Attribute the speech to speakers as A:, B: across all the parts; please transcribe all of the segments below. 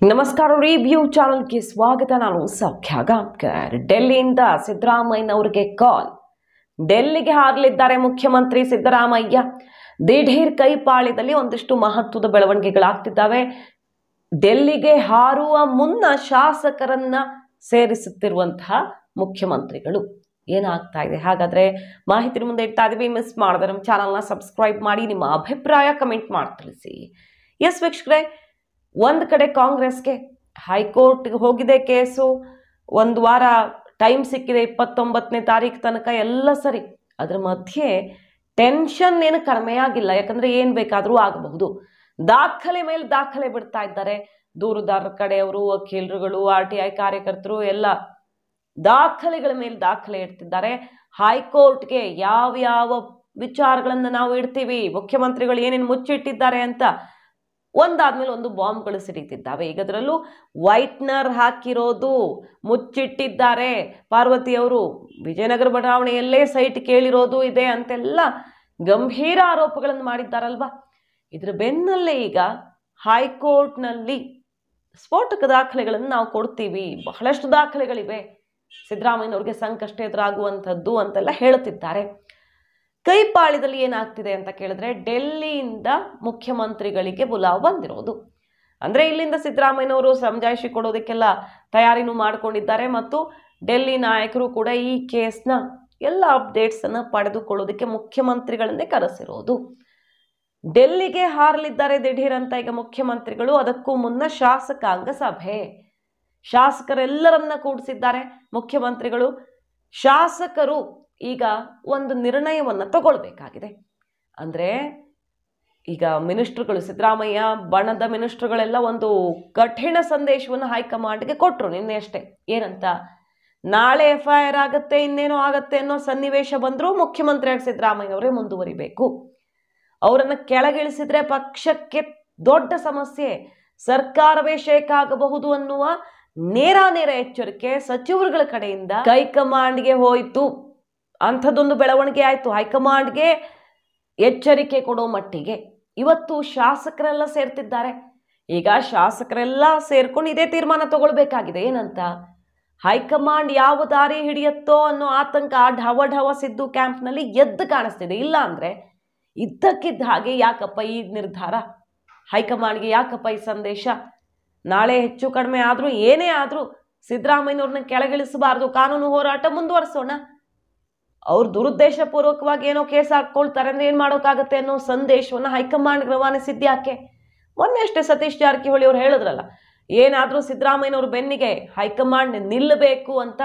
A: ನಮಸ್ಕಾರ ರಿವ್ಯೂ ಚಾನಲ್ಗೆ ಸ್ವಾಗತ. ನಾನು ಸೌಖ್ಯ ಗಾಂವ್ಕರ್. ಡೆಲ್ಲಿಯಿಂದ ಸಿದ್ದರಾಮಯ್ಯನವರಿಗೆ ಕಾಲ್. ಡೆಲ್ಲಿಗೆ ಹಾರಲಿದ್ದಾರೆ ಮುಖ್ಯಮಂತ್ರಿ ಸಿದ್ದರಾಮಯ್ಯ. ದಿಢೀರ್ ಕೈಪಾಳ್ಯದಲ್ಲಿ ಒಂದಿಷ್ಟು ಮಹತ್ವದ ಬೆಳವಣಿಗೆಗಳಾಗ್ತಿದ್ದಾವೆ. ಡೆಲ್ಲಿಗೆ ಹಾರುವ ಮುನ್ನ ಶಾಸಕರನ್ನ ಸೇರಿಸುತ್ತಿರುವಂತಹ ಮುಖ್ಯಮಂತ್ರಿಗಳು. ಏನಾಗ್ತಾ ಇದೆ ಹಾಗಾದ್ರೆ ಮಾಹಿತಿ ಮುಂದೆ ಇಡ್ತಾ ಇದೀವಿ. ಮಿಸ್ ಮಾಡಿದ್ರೆ ನಮ್ಮ ಚಾನಲ್ನ ಸಬ್ಸ್ಕ್ರೈಬ್ ಮಾಡಿ, ನಿಮ್ಮ ಅಭಿಪ್ರಾಯ ಕಮೆಂಟ್ ಮಾಡಿ ತಿಳಿಸಿ. ಎಸ್ ವೀಕ್ಷಕರೇ, ಒಂದು ಕಡೆ ಕಾಂಗ್ರೆಸ್ಗೆ ಹೈಕೋರ್ಟ್ಗೆ ಹೋಗಿದೆ ಕೇಸು. ಒಂದು ವಾರ ಟೈಮ್ ಸಿಕ್ಕಿದೆ, 29ನೇ ತಾರೀಕು ತನಕ ಎಲ್ಲ ಸರಿ. ಅದ್ರ ಮಧ್ಯೆ ಟೆನ್ಷನ್ ಏನು ಕಡಿಮೆ ಆಗಿಲ್ಲ. ಯಾಕಂದ್ರೆ ಏನು ಬೇಕಾದರೂ ಆಗಬಹುದು. ದಾಖಲೆ ಮೇಲೆ ದಾಖಲೆ ಬಿಡ್ತಾ ಇದ್ದಾರೆ. ದೂರುದಾರರ ಕಡೆಯವರು, ವಕೀಲರುಗಳು, RTI ಕಾರ್ಯಕರ್ತರು ಎಲ್ಲ ದಾಖಲೆಗಳ ಮೇಲೆ ದಾಖಲೆ ಇಡ್ತಿದ್ದಾರೆ. ಹೈಕೋರ್ಟ್ಗೆ ಯಾವ ವಿಚಾರಗಳನ್ನು ನಾವು ಇಡ್ತೀವಿ, ಮುಖ್ಯಮಂತ್ರಿಗಳು ಏನೇನು ಮುಚ್ಚಿಟ್ಟಿದ್ದಾರೆ ಅಂತ ಒಂದಾದ್ಮೇಲೆ ಒಂದು ಬಾಂಬ್ಗಳು ಸಿಡಿತಿದ್ದಾವೆ. ಈಗ ಅದರಲ್ಲೂ ವೈಟ್ನರ್ ಹಾಕಿರೋದು ಮುಚ್ಚಿಟ್ಟಿದ್ದಾರೆ. ಪಾರ್ವತಿಯವರು ವಿಜಯನಗರ ಬಡಾವಣೆಯಲ್ಲೇ ಸೈಟ್ ಕೇಳಿರೋದು ಇದೆ ಅಂತೆಲ್ಲ ಗಂಭೀರ ಆರೋಪಗಳನ್ನು ಮಾಡಿದ್ದಾರಲ್ವಾ. ಇದ್ರ ಬೆನ್ನಲ್ಲೇ ಈಗ ಹೈಕೋರ್ಟ್ನಲ್ಲಿ ಸ್ಫೋಟಕ ದಾಖಲೆಗಳನ್ನು ನಾವು ಕೊಡ್ತೀವಿ, ಬಹಳಷ್ಟು ದಾಖಲೆಗಳಿವೆ, ಸಿದ್ದರಾಮಯ್ಯನವ್ರಿಗೆ ಸಂಕಷ್ಟ ಎದುರಾಗುವಂಥದ್ದು ಅಂತೆಲ್ಲ ಹೇಳುತ್ತಿದ್ದಾರೆ. ಕೈಪಾಳ್ಯದಲ್ಲಿ ಏನಾಗ್ತಿದೆ ಅಂತ ಕೇಳಿದ್ರೆ, ಡೆಲ್ಲಿಯಿಂದ ಮುಖ್ಯಮಂತ್ರಿಗಳಿಗೆ ಬುಲಾವ್ ಬಂದಿರೋದು. ಅಂದರೆ ಇಲ್ಲಿಂದ ಸಿದ್ದರಾಮಯ್ಯನವರು ಸಮಜಾಯಿಷಿ ಕೊಡೋದಕ್ಕೆಲ್ಲ ತಯಾರಿನೂ ಮಾಡಿಕೊಂಡಿದ್ದಾರೆ. ಮತ್ತು ಡೆಲ್ಲಿ ನಾಯಕರು ಕೂಡ ಈ ಕೇಸ್ನ ಎಲ್ಲ ಅಪ್ಡೇಟ್ಸನ್ನು ಪಡೆದುಕೊಳ್ಳೋದಕ್ಕೆ ಮುಖ್ಯಮಂತ್ರಿಗಳನ್ನೇ ಕರೆಸಿರೋದು. ಡೆಲ್ಲಿಗೆ ಹಾರಲಿದ್ದಾರೆ ದಿಢೀರ್ ಅಂತ ಈಗ ಮುಖ್ಯಮಂತ್ರಿಗಳು. ಅದಕ್ಕೂ ಮುನ್ನ ಶಾಸಕಾಂಗ ಸಭೆ, ಶಾಸಕರೆಲ್ಲರನ್ನ ಕೂಡಿಸಿದ್ದಾರೆ ಮುಖ್ಯಮಂತ್ರಿಗಳು. ಶಾಸಕರು ಈಗ ಒಂದು ನಿರ್ಣಯವನ್ನು ತಗೊಳ್ಬೇಕಾಗಿದೆ. ಅಂದರೆ ಈಗ ಮಿನಿಸ್ಟ್ರುಗಳು, ಸಿದ್ದರಾಮಯ್ಯ ಬಣದ ಮಿನಿಸ್ಟ್ರುಗಳೆಲ್ಲ ಒಂದು ಕಠಿಣ ಸಂದೇಶವನ್ನು ಹೈಕಮಾಂಡ್ಗೆ ಕೊಟ್ಟರು ನಿನ್ನೆ ಅಷ್ಟೇ. ಏನಂತ, ನಾಳೆ FIR ಆಗತ್ತೆ, ಇನ್ನೇನೋ ಆಗತ್ತೆ ಅನ್ನೋ ಸನ್ನಿವೇಶ ಬಂದರೂ ಮುಖ್ಯಮಂತ್ರಿಯಾಗಿ ಸಿದ್ದರಾಮಯ್ಯನವರೇ ಮುಂದುವರಿಬೇಕು. ಅವರನ್ನು ಕೆಳಗಿಳಿಸಿದ್ರೆ ಪಕ್ಷಕ್ಕೆ ದೊಡ್ಡ ಸಮಸ್ಯೆ, ಸರ್ಕಾರವೇ ಶೇಕ್ ಆಗಬಹುದು ಅನ್ನುವ ನೇರ ಎಚ್ಚರಿಕೆ ಸಚಿವರುಗಳ ಕಡೆಯಿಂದ ಹೈಕಮಾಂಡ್ಗೆ ಹೋಯಿತು. ಅಂಥದ್ದೊಂದು ಬೆಳವಣಿಗೆ ಆಯಿತು. ಹೈಕಮಾಂಡ್ಗೆ ಎಚ್ಚರಿಕೆ ಕೊಡೋ ಮಟ್ಟಿಗೆ ಇವತ್ತು ಶಾಸಕರೆಲ್ಲ ಸೇರ್ತಿದ್ದಾರೆ. ಈಗ ಶಾಸಕರೆಲ್ಲ ಸೇರ್ಕೊಂಡು ಇದೇ ತೀರ್ಮಾನ ತಗೊಳ್ಬೇಕಾಗಿದೆ. ಏನಂತ, ಹೈಕಮಾಂಡ್ ಯಾವ ದಾರಿ ಹಿಡಿಯುತ್ತೋ ಅನ್ನೋ ಆತಂಕ ಢವ ಸಿದ್ದು ಕ್ಯಾಂಪ್ನಲ್ಲಿ ಎದ್ದು ಕಾಣಿಸ್ತಿದೆ. ಇಲ್ಲ ಅಂದರೆ ಇದ್ದಕ್ಕಿದ್ದ ಹಾಗೆ ಯಾಕಪ್ಪ ಈ ನಿರ್ಧಾರ, ಹೈಕಮಾಂಡ್ಗೆ ಯಾಕಪ್ಪ ಈ ಸಂದೇಶ, ನಾಳೆ ಹೆಚ್ಚು ಕಡಿಮೆ ಆದರೂ ಏನೇ ಆದರೂ ಸಿದ್ದರಾಮಯ್ಯನವ್ರನ್ನ ಕೆಳಗಿಳಿಸಬಾರ್ದು, ಕಾನೂನು ಹೋರಾಟ ಮುಂದುವರಿಸೋಣ, ಅವ್ರು ದುರುದ್ದೇಶಪೂರ್ವಕವಾಗಿ ಏನೋ ಕೇಸ್ ಹಾಕ್ಕೊಳ್ತಾರೆ ಅಂದರೆ ಏನು ಮಾಡೋಕ್ಕಾಗತ್ತೆ ಅನ್ನೋ ಸಂದೇಶವನ್ನು ಹೈಕಮಾಂಡ್ಗೆ ರವಾನಿಸಿದ್ಯಾಕೆ? ಮೊನ್ನೆ ಅಷ್ಟೇ ಸತೀಶ್ ಜಾರಕಿಹೊಳಿ ಅವ್ರು ಹೇಳಿದ್ರಲ್ಲ, ಏನಾದರೂ ಸಿದ್ದರಾಮಯ್ಯನವ್ರ ಬೆನ್ನಿಗೆ ಹೈಕಮಾಂಡ್ ನಿಲ್ಲಬೇಕು ಅಂತ.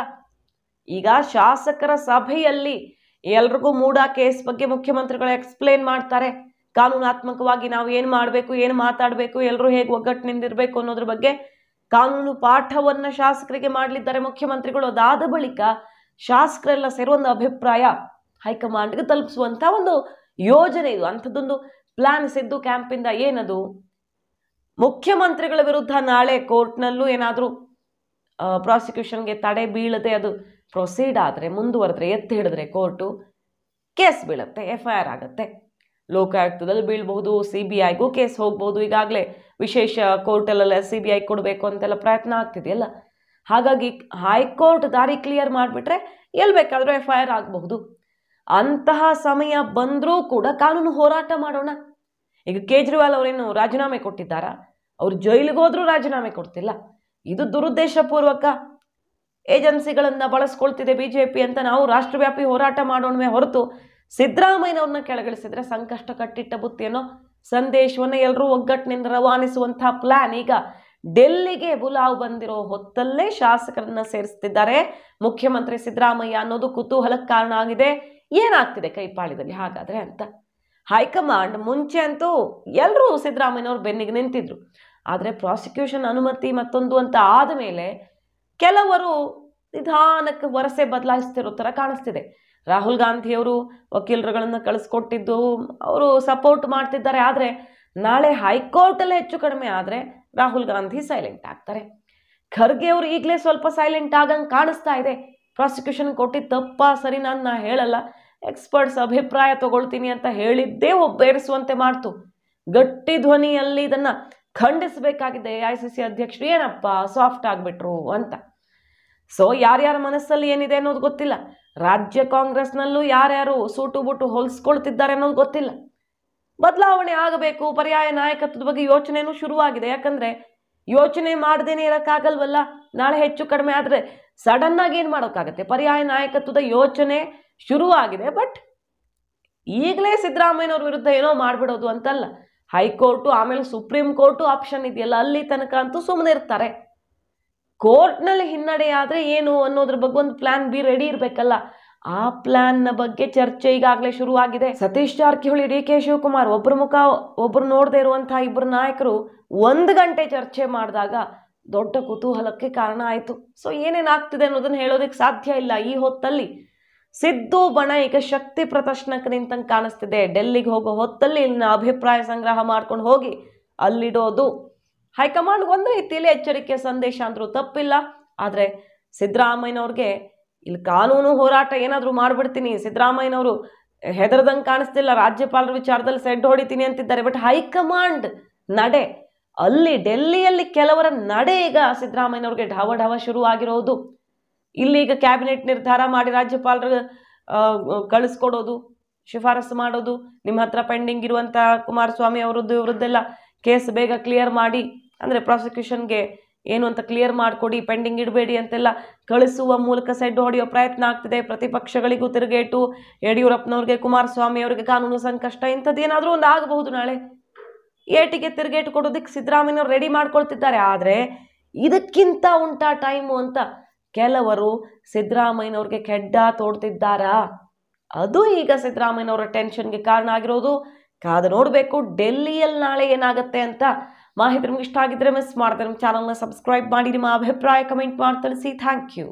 A: ಈಗ ಶಾಸಕರ ಸಭೆಯಲ್ಲಿ ಎಲ್ರಿಗೂ ಮೂಡಾ ಕೇಸ್ ಬಗ್ಗೆ ಮುಖ್ಯಮಂತ್ರಿಗಳು ಎಕ್ಸ್ಪ್ಲೇನ್ ಮಾಡ್ತಾರೆ. ಕಾನೂನಾತ್ಮಕವಾಗಿ ನಾವು ಏನು ಮಾಡಬೇಕು, ಏನು ಮಾತಾಡಬೇಕು, ಎಲ್ಲರೂ ಹೇಗೆ ಒಗ್ಗಟ್ಟಿನಿಂದಿರಬೇಕು ಅನ್ನೋದ್ರ ಬಗ್ಗೆ ಕಾನೂನು ಪಾಠವನ್ನು ಶಾಸಕರಿಗೆ ಮಾಡಲಿದ್ದಾರೆ ಮುಖ್ಯಮಂತ್ರಿಗಳು. ಅದಾದ ಬಳಿಕ ಶಾಸಕರೆಲ್ಲ ಸೇರಿ ಒಂದು ಅಭಿಪ್ರಾಯ ಹೈಕಮಾಂಡ್ಗೆ ತಲುಪಿಸುವಂಥ ಒಂದು ಯೋಜನೆ ಇದು. ಅಂಥದ್ದೊಂದು ಪ್ಲಾನ್ ಸಿದ್ದು ಕ್ಯಾಂಪಿಂದ. ಏನದು, ಮುಖ್ಯಮಂತ್ರಿಗಳ ವಿರುದ್ಧ ನಾಳೆ ಕೋರ್ಟ್ನಲ್ಲೂ ಏನಾದರೂ ಪ್ರಾಸಿಕ್ಯೂಷನ್ಗೆ ತಡೆ ಬೀಳದೆ ಅದು ಪ್ರೊಸೀಡ್ ಆದರೆ, ಮುಂದುವರೆದ್ರೆ, ಎತ್ತಿ ಹಿಡಿದ್ರೆ ಕೋರ್ಟು ಕೇಸ್ ಬೀಳುತ್ತೆ, FIR ಆಗುತ್ತೆ. ಲೋಕಾಯುಕ್ತದಲ್ಲಿ ಬೀಳ್ಬಹುದು, CBIಗೂ ಕೇಸ್ ಹೋಗ್ಬೋದು. ಈಗಾಗಲೇ ವಿಶೇಷ ಕೋರ್ಟಲ್ಲೆಲ್ಲ CBI ಕೊಡಬೇಕು ಅಂತೆಲ್ಲ ಪ್ರಯತ್ನ ಆಗ್ತಿದೆಯಲ್ಲ. ಹಾಗಾಗಿ ಹೈಕೋರ್ಟ್ ದಾರಿ ಕ್ಲಿಯರ್ ಮಾಡಿಬಿಟ್ರೆ ಎಲ್ಲಿ ಬೇಕಾದರೂ FIR ಆಗಬಹುದು. ಅಂತಹ ಸಮಯ ಬಂದರೂ ಕೂಡ ಕಾನೂನು ಹೋರಾಟ ಮಾಡೋಣ. ಈಗ ಕೇಜ್ರಿವಾಲ್ ಅವರೇನು ರಾಜೀನಾಮೆ ಕೊಟ್ಟಿದ್ದಾರಾ? ಅವ್ರು ಜೈಲಿಗೆ ಹೋದರೂ ರಾಜೀನಾಮೆ ಕೊಡ್ತಿಲ್ಲ. ಇದು ದುರುದ್ದೇಶಪೂರ್ವಕ ಏಜೆನ್ಸಿಗಳನ್ನು ಬಳಸ್ಕೊಳ್ತಿದೆ BJP ಅಂತ ನಾವು ರಾಷ್ಟ್ರವ್ಯಾಪಿ ಹೋರಾಟ ಮಾಡೋಣವೇ ಹೊರತು ಸಿದ್ದರಾಮಯ್ಯನವ್ರನ್ನ ಕೆಳಗಿಳಿಸಿದ್ರೆ ಸಂಕಷ್ಟ ಕಟ್ಟಿಟ್ಟ ಬುತ್ತಿ ಅನ್ನೋ ಸಂದೇಶವನ್ನು ಎಲ್ಲರೂ ಒಗ್ಗಟ್ಟಿನಿಂದ ರವಾನಿಸುವಂತಹ ಪ್ಲಾನ್ ಈಗ ಡೆಲ್ಲಿಗೆ ಬುಲಾವ್ ಬಂದಿರೋ ಹೊತ್ತಲ್ಲೇ ಶಾಸಕರನ್ನ ಸೇರಿಸ್ತಿದ್ದಾರೆ ಮುಖ್ಯಮಂತ್ರಿ ಸಿದ್ದರಾಮಯ್ಯ ಅನ್ನೋದು ಕುತೂಹಲಕ್ಕೆ ಕಾರಣ ಆಗಿದೆ. ಏನಾಗ್ತಿದೆ ಕೈಪಾಳ್ಯದಲ್ಲಿ ಹಾಗಾದ್ರೆ ಅಂತ. ಹೈಕಮಾಂಡ್ ಮುಂಚೆ ಅಂತೂ ಎಲ್ಲರೂ ಸಿದ್ದರಾಮಯ್ಯನವ್ರ ಬೆನ್ನಿಗೆ ನಿಂತಿದ್ರು. ಆದರೆ ಪ್ರಾಸಿಕ್ಯೂಷನ್ ಅನುಮತಿ ಮತ್ತೊಂದು ಅಂತ ಆದಮೇಲೆ ಕೆಲವರು ನಿಧಾನಕ್ಕೆ ವರಸೆ ಬದಲಾಯಿಸ್ತಿರೋ ಥರ ಕಾಣಿಸ್ತಿದೆ. ರಾಹುಲ್ ಗಾಂಧಿಯವರು ವಕೀಲರುಗಳನ್ನು ಕಳಿಸ್ಕೊಟ್ಟಿದ್ದು ಅವರು ಸಪೋರ್ಟ್ ಮಾಡ್ತಿದ್ದಾರೆ. ಆದರೆ ನಾಳೆ ಹೈಕೋರ್ಟಲ್ಲಿ ಹೆಚ್ಚು ಕಡಿಮೆ ಆದರೆ ರಾಹುಲ್ ಗಾಂಧಿ ಸೈಲೆಂಟ್ ಆಗ್ತಾರೆ. ಖರ್ಗೆ ಅವರು ಈಗಲೇ ಸ್ವಲ್ಪ ಸೈಲೆಂಟ್ ಆಗಂಗೆ ಕಾಣಿಸ್ತಾ ಇದೆ. ಪ್ರಾಸಿಕ್ಯೂಷನ್ ಕೊಟ್ಟಿದ್ದು ತಪ್ಪ ಸರಿ ನಾನು ಹೇಳಲ್ಲ, ಎಕ್ಸ್ಪರ್ಟ್ಸ್ ಅಭಿಪ್ರಾಯ ತಗೊಳ್ತೀನಿ ಅಂತ ಹೇಳಿದ್ದೇ ಒಬ್ಬೇರಿಸುವಂತೆ ಮಾಡ್ತು. ಗಟ್ಟಿ ಧ್ವನಿಯಲ್ಲಿ ಇದನ್ನು ಖಂಡಿಸಬೇಕಾಗಿದೆ AICC ಅಧ್ಯಕ್ಷರು ಏನಪ್ಪ ಸಾಫ್ಟ್ ಆಗಿಬಿಟ್ರು ಅಂತ. ಸೊ ಯಾರ್ಯಾರ ಮನಸ್ಸಲ್ಲಿ ಏನಿದೆ ಅನ್ನೋದು ಗೊತ್ತಿಲ್ಲ. ರಾಜ್ಯ ಕಾಂಗ್ರೆಸ್ನಲ್ಲೂ ಯಾರ್ಯಾರು ಸೂಟು ಬುಟ್ಟು ಹೊಲಿಸ್ಕೊಳ್ತಿದ್ದಾರೆ ಅನ್ನೋದು ಗೊತ್ತಿಲ್ಲ. ಬದಲಾವಣೆ ಆಗಬೇಕು, ಪರ್ಯಾಯ ನಾಯಕತ್ವದ ಬಗ್ಗೆ ಯೋಚನೆನೂ ಶುರುವಾಗಿದೆ. ಯಾಕಂದರೆ ಯೋಚನೆ ಮಾಡದೇನೆ ಇರೋಕ್ಕಾಗಲ್ವಲ್ಲ. ನಾಳೆ ಹೆಚ್ಚು ಕಡಿಮೆ ಆದರೆ ಸಡನ್ ಆಗಿ ಏನು ಮಾಡೋಕ್ಕಾಗತ್ತೆ. ಪರ್ಯಾಯ ನಾಯಕತ್ವದ ಯೋಚನೆ ಶುರುವಾಗಿದೆ. ಬಟ್ ಈಗಲೇ ಸಿದ್ದರಾಮಯ್ಯನವ್ರ ವಿರುದ್ಧ ಏನೋ ಮಾಡಿಬಿಡೋದು ಅಂತಲ್ಲ. ಹೈಕೋರ್ಟು ಆಮೇಲೆ ಸುಪ್ರೀಂ ಕೋರ್ಟು ಆಪ್ಷನ್ ಇದೆಯಲ್ಲ, ಅಲ್ಲಿ ತನಕ ಅಂತೂ ಸುಮ್ಮನೆ ಇರ್ತಾರೆ. ಕೋರ್ಟ್ನಲ್ಲಿ ಹಿನ್ನಡೆ ಆದರೆ ಏನು ಅನ್ನೋದ್ರ ಬಗ್ಗೆ ಒಂದು ಪ್ಲಾನ್ ಬಿ ರೆಡಿ ಇರಬೇಕಲ್ಲ. ಆ ಪ್ಲಾನ್ನ ಬಗ್ಗೆ ಚರ್ಚೆ ಈಗಾಗಲೇ ಶುರುವಾಗಿದೆ. ಸತೀಶ್ ಜಾರಕಿಹೊಳಿ, DK ಶಿವಕುಮಾರ್ ಒಬ್ಬರು ಮುಖ ಒಬ್ಬರು ನೋಡದೇ ಇರುವಂತಹ ಇಬ್ಬರು ನಾಯಕರು 1 ಗಂಟೆ ಚರ್ಚೆ ಮಾಡಿದಾಗ ದೊಡ್ಡ ಕುತೂಹಲಕ್ಕೆ ಕಾರಣ ಆಯಿತು. ಸೊ ಏನೇನಾಗ್ತಿದೆ ಅನ್ನೋದನ್ನು ಹೇಳೋದಕ್ಕೆ ಸಾಧ್ಯ ಇಲ್ಲ ಈ ಹೊತ್ತಲ್ಲಿ. ಸಿದ್ದು ಬಣ ಈಗ ಶಕ್ತಿ ಪ್ರದರ್ಶನಕ್ಕೆ ನಿಂತಂಗೆ ಕಾಣಿಸ್ತಿದೆ. ಡೆಲ್ಲಿಗೆ ಹೋಗೋ ಹೊತ್ತಲ್ಲಿ ಇಲ್ಲಿನ ಅಭಿಪ್ರಾಯ ಸಂಗ್ರಹ ಮಾಡ್ಕೊಂಡು ಹೋಗಿ ಅಲ್ಲಿಡೋದು. ಹೈಕಮಾಂಡ್ ಒಂದು ರೀತಿಯಲ್ಲಿ ಎಚ್ಚರಿಕೆ ಸಂದೇಶ ಅಂದರೂ ತಪ್ಪಿಲ್ಲ. ಆದರೆ ಸಿದ್ದರಾಮಯ್ಯನವ್ರಿಗೆ ಇಲ್ಲಿ ಕಾನೂನು ಹೋರಾಟ ಏನಾದರೂ ಮಾಡಿಬಿಡ್ತೀನಿ, ಸಿದ್ದರಾಮಯ್ಯನವರು ಹೆದರ್ದಂಗೆ ಕಾಣಿಸ್ತಿಲ್ಲ, ರಾಜ್ಯಪಾಲರ ವಿಚಾರದಲ್ಲಿ ಸೆಡ್ ಹೊಡಿತೀನಿ ಅಂತಿದ್ದಾರೆ. ಬಟ್ ಹೈಕಮಾಂಡ್ ನಡೆ ಅಲ್ಲಿ ಡೆಲ್ಲಿಯಲ್ಲಿ ಕೆಲವರ ನಡೆ ಈಗ ಸಿದ್ದರಾಮಯ್ಯನವ್ರಿಗೆ ಢವ ಶುರುವಾಗಿರೋದು. ಇಲ್ಲಿಗ ಕ್ಯಾಬಿನೆಟ್ ನಿರ್ಧಾರ ಮಾಡಿ ರಾಜ್ಯಪಾಲರು ಕಳಿಸ್ಕೊಡೋದು, ಶಿಫಾರಸು ಮಾಡೋದು, ನಿಮ್ಮ ಹತ್ರ ಪೆಂಡಿಂಗ್ ಇರುವಂಥ ಕುಮಾರಸ್ವಾಮಿ ಅವರದ್ದು ಇವರದ್ದೆಲ್ಲ ಕೇಸ್ ಬೇಗ ಕ್ಲಿಯರ್ ಮಾಡಿ, ಅಂದರೆ ಪ್ರಾಸಿಕ್ಯೂಷನ್ಗೆ ಏನು ಅಂತ ಕ್ಲಿಯರ್ ಮಾಡಿಕೊಡಿ, ಪೆಂಡಿಂಗ್ ಇಡಬೇಡಿ ಅಂತೆಲ್ಲ ಕಳಿಸುವ ಮೂಲಕ ಸೆಡ್ ಹೊಡೆಯೋ ಪ್ರಯತ್ನ ಆಗ್ತಿದೆ. ಪ್ರತಿಪಕ್ಷಗಳಿಗೂ ತಿರುಗೇಟು, ಯಡಿಯೂರಪ್ಪನವ್ರಿಗೆ, ಕುಮಾರಸ್ವಾಮಿ ಅವರಿಗೆ ಕಾನೂನು ಸಂಕಷ್ಟ, ಇಂಥದ್ದೇನಾದರೂ ಒಂದು ಆಗಬಹುದು. ನಾಳೆ ಏಟಿಗೆ ತಿರುಗೇಟು ಕೊಡೋದಕ್ಕೆ ಸಿದ್ದರಾಮಯ್ಯನವ್ರು ರೆಡಿ ಮಾಡ್ಕೊಳ್ತಿದ್ದಾರೆ. ಆದರೆ ಇದಕ್ಕಿಂತ ಉಂಟಾ ಟೈಮು ಅಂತ ಕೆಲವರು ಸಿದ್ದರಾಮಯ್ಯನವ್ರಿಗೆ ಕೆಡ್ಡ ತೋಡ್ತಿದ್ದಾರಾ? ಅದು ಈಗ ಸಿದ್ದರಾಮಯ್ಯನವರ ಟೆನ್ಷನ್ಗೆ ಕಾರಣ ಆಗಿರೋದು. ಕಾದು ನೋಡಬೇಕು ಡೆಲ್ಲಿಯಲ್ಲಿ ನಾಳೆ ಏನಾಗುತ್ತೆ ಅಂತ. ಮಾಹಿತಿ ನಿಮ್ಗೆ ಇಷ್ಟ ಆಗಿದ್ರೆ ಮಿಸ್ ಮಾಡಿದ್ರೆ ನಮ್ಮ ಚಾನಲ್ನ ಸಬ್ಸ್ಕ್ರೈಬ್ ಮಾಡಿ, ನಿಮ್ಮ ಅಭಿಪ್ರಾಯ ಕಮೆಂಟ್ ಮಾಡಿ ತಿಳಿಸಿ. Thank you.